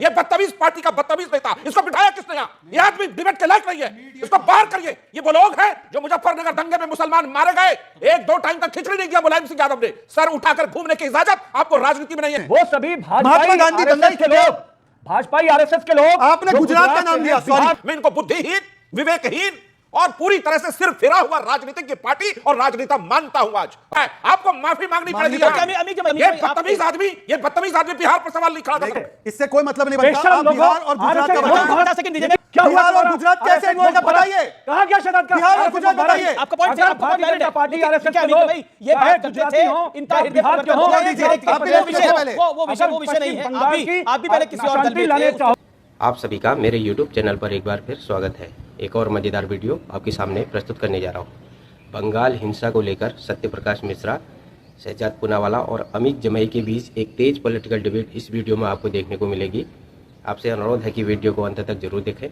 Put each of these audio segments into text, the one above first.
ये बदतमीज पार्टी का बदतमीज नेता, इसको बिठाया किसने यहाँ? ये आदमी डिबेट के लायक नहीं है, इसको बाहर करिए। ये वो लोग हैं जो मुजफ्फरनगर दंगे में मुसलमान मारे गए, एक दो टाइम का खिचड़ी नहीं दिया मुलायम सिंह यादव ने, सर उठाकर घूमने की इजाजत आपको राजनीति में नहीं है। वो सभी महात्मा गांधी दंगल के लोग, भाजपा आरएसएस के लोग, आपने गुजरात का नाम लिया। मैं इनको बुद्धिहीन, विवेकहीन और पूरी तरह से सिर्फ फिरा हुआ राजनीतिक की पार्टी और राजनेता मानता हूं। आज आपको माफी मांगनी पड़ेगी। ये बदतमीज आदमी बिहार पर सवाल नहीं खड़ा कर सकता। इससे कोई मतलब नहीं बनता। आप बिहार और गुजरात का बताइए, क्या बिहार और गुजरात कैसे इन्वॉल्व है बताइए। कहा क्या शहजाद का? बिहार और गुजरात बताइए। आपका पॉइंट है, भारतीय जनता पार्टी आरएसएस के लोग ये बात करते थे, इनका हृदय बिहार के वो विषय नहीं है। आप भी पहले किसी और दल में थे। आप सभी का मेरे YouTube चैनल पर एक बार फिर स्वागत है। एक और मज़ेदार वीडियो आपके सामने प्रस्तुत करने जा रहा हूँ। बंगाल हिंसा को लेकर सत्यप्रकाश मिश्रा, शहजाद पूनावाला और अमित जमई के बीच एक तेज पॉलिटिकल डिबेट इस वीडियो में आपको देखने को मिलेगी। आपसे अनुरोध है कि वीडियो को अंत तक जरूर देखें।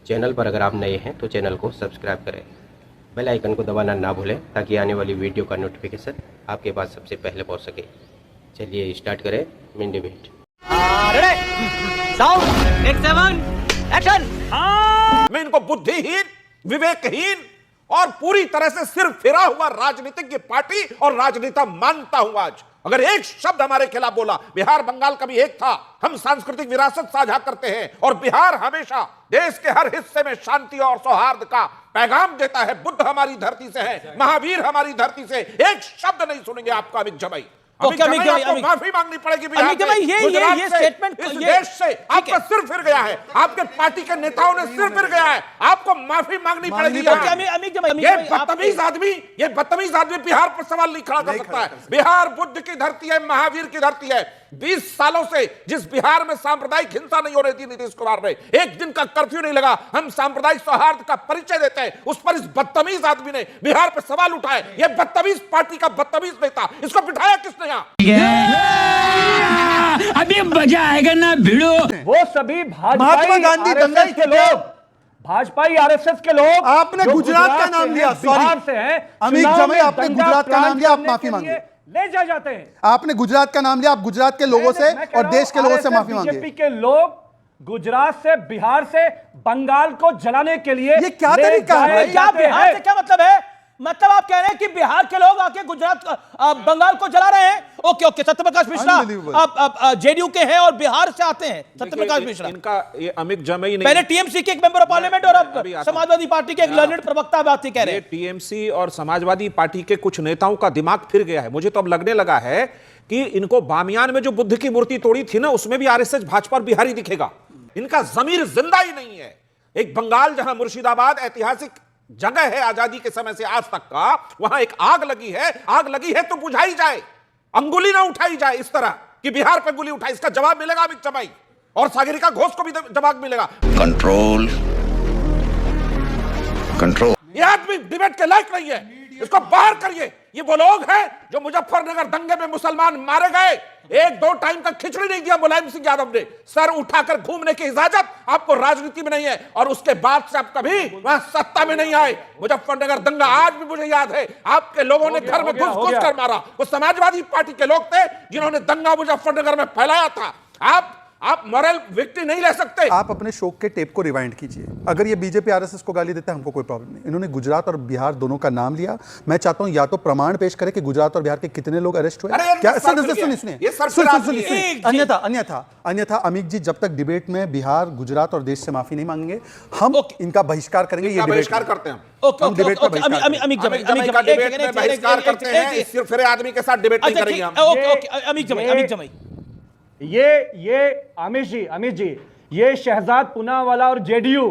चैनल पर अगर आप नए हैं तो चैनल को सब्सक्राइब करें, बेल आइकन को दबाना ना भूलें ताकि आने वाली वीडियो का नोटिफिकेशन आपके पास सबसे पहले पहुँच सके। चलिए स्टार्ट करें मेन डिबेट। मैं इनको बुद्धिहीन, विवेकहीन और पूरी तरह से सिर्फ फिरा हुआ राजनीतिक की पार्टी और राजनेता मानता हूं। आज अगर एक शब्द हमारे खिलाफ बोला, बिहार बंगाल कभी एक था, हम सांस्कृतिक विरासत साझा करते हैं और बिहार हमेशा देश के हर हिस्से में शांति और सौहार्द का पैगाम देता है। बुद्ध हमारी धरती से है, महावीर हमारी धरती से। एक शब्द नहीं सुनेंगे आपका अमित जमई। माफी मांगनी पड़ेगी बिहार ये स्टेटमेंट इस देश से आपका सिर फिर गया है, आपके पार्टी के नेताओं ने सिर फिर गया है, आपको माफी मांगनी पड़ेगी। ये बदतमीज आदमी बिहार पर सवाल नहीं खड़ा कर सकता है। बिहार बुद्ध की धरती है, महावीर की धरती है। 20 सालों से जिस बिहार में सांप्रदायिक हिंसा नहीं हो रही थी नीतीश कुमार ने, एक दिन का कर्फ्यू नहीं लगा, हम सांप्रदायिक सौहार्द का परिचय देते हैं, उस पर इस बदतमीज आदमी ने बिहार पर सवाल उठाए। ये बदतमीज पार्टी का बदतमीज नेता, इसको बिठाया किसने यहाँ? अभी मजा आएगा ना भिड़ो। वो सभी महात्मा गांधी दंगल के लोग, भाजपा आरएसएस के लोग, आपने गुजरात का नाम लिया। बिहार से हैं, अमित जमई, आपने गुजरात का नाम लिया, आप माफी मांगिए। ले जाते हैं। आपने गुजरात का नाम लिया, आप गुजरात के लोगों से और देश के लोगों से माफी मांगिए। बीजेपी के लोग गुजरात से, बिहार से बंगाल को जलाने के लिए ये क्या तरीका है? क्या बिहार से क्या मतलब है? मतलब आप कह रहे हैं कि बिहार के लोग आके गुजरात बंगाल को जला रहे हैं? ओके, सत्यप्रकाश मिश्रा आप जेडीयू के हैं और बिहार से आते हैं। सत्यप्रकाश मिश्रा, इनका ये अमित जमई नहीं, पहले टीएमसी के एक मेंबर ऑफ पार्लियामेंट और अब समाजवादी पार्टी के एक लर्नेड प्रवक्ता बात कह रहे हैं। टीएमसी और समाजवादी पार्टी के कुछ नेताओं का दिमाग फिर गया है। मुझे तो अब लगने लगा है कि इनको बामियान में जो बुद्ध की मूर्ति तोड़ी थी ना, उसमें भी आरएसएस, भाजपा और बिहारी दिखेगा। इनका जमीर जिंदा ही नहीं है। एक बंगाल जहां मुर्शिदाबाद ऐतिहासिक जगह है आजादी के समय से आज तक का, वहां एक आग लगी है तो बुझाई जाए, अंगुली ना उठाई जाए इस तरह कि बिहार पे अंगुली उठाई। इसका जवाब मिलेगा अमित जमई और सागरिका घोष को भी जवाब मिलेगा। कंट्रोल। ये आदमी डिबेट के लायक नहीं है, इसको बाहर करिए। ये वो लोग हैं जो मुजफ्फरनगर दंगे में मुसलमान मारे गए, एक दो टाइम का खिचड़ी नहीं दिया मुलायम सिंह यादव ने, सर उठाकर घूमने की इजाजत आपको राजनीति में नहीं है और उसके बाद से आप कभी वहां सत्ता में नहीं आए। मुजफ्फरनगर दंगा आज भी मुझे याद है, आपके लोगों ने घर में घुस कर मारा। वो समाजवादी पार्टी के लोग थे जिन्होंने दंगा मुजफ्फरनगर में फैलाया था। आप मॉरल विक्ट्री नहीं ले सकते। आप अपने शोक के टेप को रिवाइंड कीजिए। अगर ये बीजेपी आरएसएस को गाली देता है, हमको कोई प्रॉब्लम नहीं। इन्होंने गुजरात और बिहार दोनों का नाम लिया। मैं चाहता हूं या तो प्रमाण पेश करें कि गुजरात और बिहार के कितने लोग अरेस्ट हुए। अन्यथा अमित जी जब तक डिबेट में बिहार, गुजरात और देश से माफी नहीं मांगेंगे, हम इनका बहिष्कार करेंगे। ये बहिष्कार करते हैं, हम डिबेट में बहिष्कार करते हैं। सिर्फ आदमी के साथ डिबेट नहीं करेंगे हम। अमित जमई, ये अमित जी, ये शहजाद पूनावाला और जेडीयू,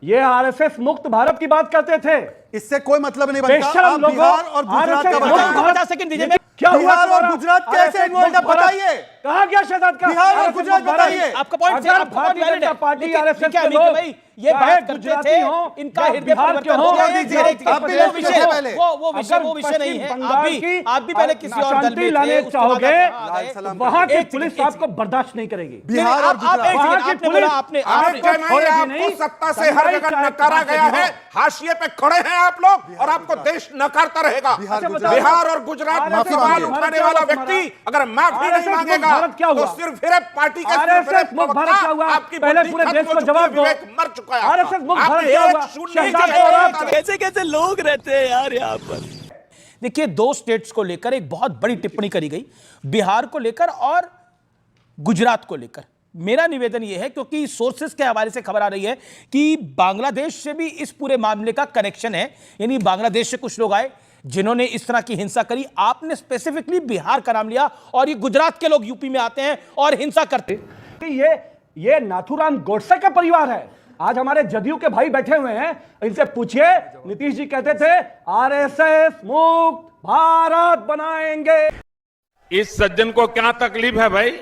ये आरएसएस मुक्त भारत की बात करते थे। इससे कोई मतलब नहीं बनता। आप बिहार और गुजरात का बताइए। 50 सेकंड दीजिए। क्या बिहार और गुजरात कैसे इन्वॉल्व है बताइए। कहा गया शहजाद का? बिहार और गुजरात बताइए। आपका पॉइंट है, भारतीय जनता पार्टी आरएसएस के लोग, ये चाहे बात करते गुजराती थे, हो इनका या हृदय बिहार के परिवर्तन हो, हो गया है। दीजिए, एक आप भी वो लेफ्ट विषय से पहले। वो विषय नहीं है। आप भी पहले किसी और दल में लाने थे, उसके बाद चाहोगे, आप आ गए। सलाम वहां की एक पुलिस सेकंड, आपको बर्दाश्त नहीं करेगी। बिहार और गुजरात वहां की आपने पुलिस बोला, आपने अमित जमाई, छोड़ेगी आपको नहीं। सत्ता से हर जगह चाहे नकारा कहां से गया भी है, हो। हाशिए पे खड़े हैं आप लोग और आपको देश नकारता रहेगा। बिहार, गुजरात- बिहार और गुजरात में RSS सवाल मुक्त उठाने भारत वाला क्या हुआ व्यक्ति अगर माफी RSS नहीं मुक्त मांगेगा भारत क्या तो हुआ? सिर्फ फिर पार्टी का RSS मुक्त भारत क्या हुआ? आपकी पहले बुद्धि पूरे खत्म देश हो को चुकी जवाब है, दो। विवेक मर चुका है RSS मुक्त आपका। भारत क्या आपने हुआ? एक शून्य शहजाद किया है। पवार- कैसे कैसे लोग रहते हैं यार यहाँ पर। देखिए, दो स्टेट्स को लेकर एक बहुत बड़ी टिप्पणी करी गई, बिहार को लेकर और गुजरात को लेकर। मेरा निवेदन यह है, क्योंकि सोर्सेस के हवाले से खबर आ रही है कि बांग्लादेश से भी इस पूरे मामले का कनेक्शन है, यानी बांग्लादेश से कुछ लोग आए जिन्होंने इस तरह की हिंसा करी। आपने स्पेसिफिकली बिहार का नाम लिया और ये गुजरात के लोग यूपी में आते हैं और हिंसा करते। ये नाथूराम गोडसे का परिवार है। आज हमारे जदयू के भाई बैठे हुए हैं, इनसे पूछिए, नीतीश जी कहते थे आरएसएस मुक्त भारत बनाएंगे। इस सज्जन को क्या तकलीफ है भाई?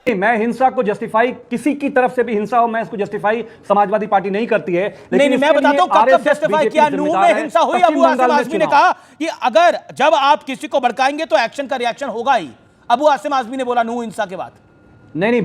मैं हिंसा को जस्टिफाई, किसी की तरफ से भी हिंसा हो, मैं इसको जस्टिफाई समाजवादी पार्टी नहीं करती है। नहीं, मैं बताता हूं कब तक जस्टिफाई किया। नूह में हिंसा हुई, अबू आसिम आजमी ने कहा कि अगर जब आप किसी को भड़काएंगे तो एक्शन का रिएक्शन होगा ही। अबू आसिम आजमी ने बोला नूह हिंसा के बाद। नहीं,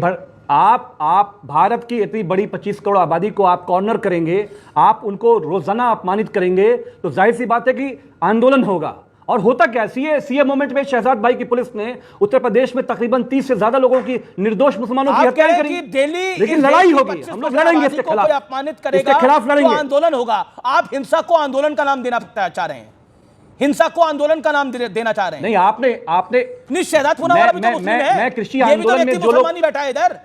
आप भारत की इतनी बड़ी 25 करोड़ आबादी को आप कॉर्नर करेंगे, आप उनको रोजाना अपमानित करेंगे, तो जाहिर सी बात है कि आंदोलन होगा। और होता क्या, सीए मूवमेंट में शहजाद भाई की पुलिस ने उत्तर प्रदेश में तकरीबन 30 से ज्यादा लोगों की, निर्दोष मुसलमानों की हत्या करी। लेकिन लड़ाई होगी, हम लोग लड़ेंगे इसके खिलाफ, अपमानित करेगा, इसके खिलाफ लड़ेंगे। तो आंदोलन होगा। आप हिंसा को आंदोलन का नाम देना चाह रहे हैं, हिंसा को आंदोलन का नाम देना चाह रहे हैं। नहीं, आपने नहीं, शहजाद पूनावाला भी तो मुस्लिम है। मैं कृषि ये भी तो आंदोलन में व्यक्ति जो लोग मुसलमान ही बैठा है इधर।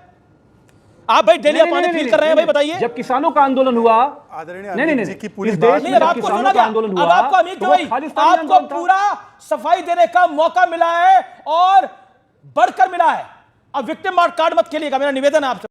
आप भाई डेली अपमानित फील कर रहे हैं भाई, बताइए। जब किसानों का आंदोलन हुआ, आदरणीय नहीं अमित जी की पूरी इस बात देश नहीं, में अब जब आपको किसानों सुना का गया। आंदोलन अब हुआ, आपको अमित तो वो भाई, खालिस्तानी आपको आंदोलन था। पूरा सफाई देने का मौका मिला है और बढ़कर मिला है। अब विक्टिम कार्ड मत खेलिएगा, मेरा निवेदन है आपसे।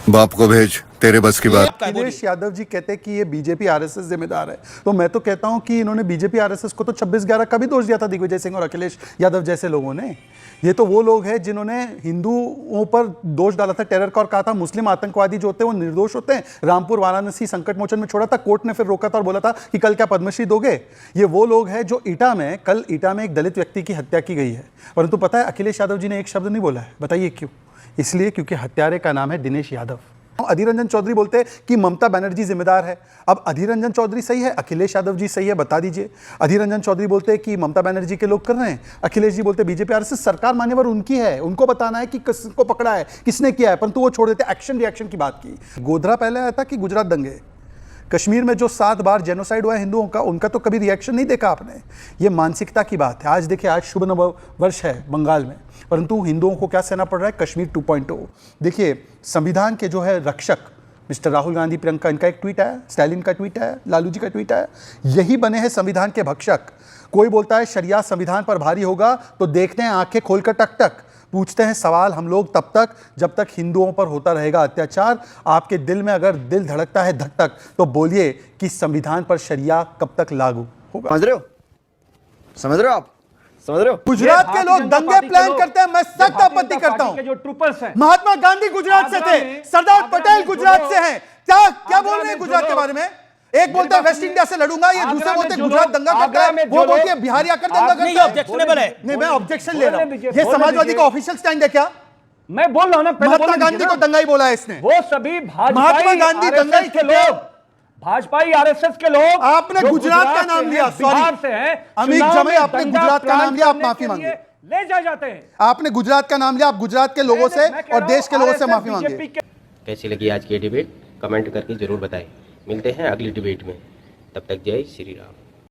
बाप को भेज, तेरे बस की बात। अखिलेश यादव जी कहते हैं कि ये बीजेपी आरएसएस जिम्मेदार है, तो मैं तो कहता हूं कि इन्होंने बीजेपी आरएसएस को तो 26/11 का भी दोष दिया था दिग्विजय सिंह और अखिलेश यादव जैसे लोगों ने। ये तो वो लोग हैं जिन्होंने हिंदुओं पर दोष डाला था टेरर का और कहा था मुस्लिम आतंकवादी जो होते हैं वो निर्दोष होते हैं। रामपुर वाराणसी संकट मोचन में छोड़ा था, कोर्ट ने फिर रोका था और बोला था कि कल क्या पद्मश्री दोगे। ये वो लोग हैं जो कल ईटा में एक दलित व्यक्ति की हत्या की गई है, परंतु पता है अखिलेश यादव जी ने एक शब्द नहीं बोला है। बताइए क्यों? इसलिए क्योंकि हत्यारे का नाम है दिनेश यादव। अधीर रंजन चौधरी बोलते हैं कि ममता बनर्जी जिम्मेदार है। अब अधीर रंजन चौधरी सही है, अखिलेश यादव जी सही है, बता दीजिए। अधीर रंजन चौधरी बोलते हैं कि ममता बनर्जी के लोग कर रहे हैं, अखिलेश जी बोलते हैं बीजेपी आरएसएस। सरकार मान्यवर उनकी है, उनको बताना है कि किसको पकड़ा है, किसने किया है, परंतु वो छोड़ देते एक्शन रिएक्शन की बात की। गोधरा पहले आया था कि गुजरात दंगे, कश्मीर में जो 7 बार जेनोसाइड हुआ है हिंदुओं का, उनका तो कभी रिएक्शन नहीं देखा आपने। ये मानसिकता की बात है। आज देखिए, आज शुभ नव वर्ष है बंगाल में, परंतु हिंदुओं को क्या सहना पड़ रहा है? कश्मीर 2.0। देखिए, संविधान के जो है रक्षक मिस्टर राहुल गांधी, प्रियंका, इनका एक ट्वीट है, स्टालिन का ट्वीट है, लालू जी का ट्वीट है, यही बने हैं संविधान के भक्षक। कोई बोलता है शरिया संविधान पर भारी होगा तो देखते हैं आंखें खोलकर टक टक। पूछते हैं सवाल हम लोग तब तक जब तक हिंदुओं पर होता रहेगा अत्याचार। आपके दिल में अगर दिल धड़कता है धक धक तो बोलिए कि संविधान पर शरिया कब तक लागू होगा। समझ रहे हो? समझ रहे हो आप? समझ रहे हो? गुजरात के लोग दंगे प्लान करते हैं, मैं सख्त आपत्ति करता हूं। जो ट्रूपर्स हैं, महात्मा गांधी गुजरात से थे, सरदार पटेल गुजरात से हैं। क्या बोल रहे हैं गुजरात के बारे में? एक बोलता है वेस्ट इंडिया से लड़ूंगा, ये दूसरे बोलते हैं गुजरात दंगा करता है, वो बोलती है बिहारी आकर दंगा करता है। ऑब्जेक्शनेबल है। नहीं, मैं ऑब्जेक्शन ले रहा हूं। ये समाजवादी का ऑफिशियल स्टैंड है क्या? मैं बोल रहा हूं ना, महात्मा गांधी को दंगाई बोला है इसने। वो सभी महात्मा गांधी दंगाई के लोग, भाजपा आरएसएस के लोग। आपने गुजरात का नाम लिया, बिहार से हैं, अमित जमाई, आपने गुजरात का नाम लिया, आप माफी मांगे। ले जाते हैं। आपने गुजरात का नाम लिया, आप गुजरात के लोगों से और देश के लोगों से माफी मांगे। कैसी लगी आज की डिबेट? कमेंट करके जरूर बताएं। मिलते हैं अगली डिबेट में, तब तक जय श्री राम।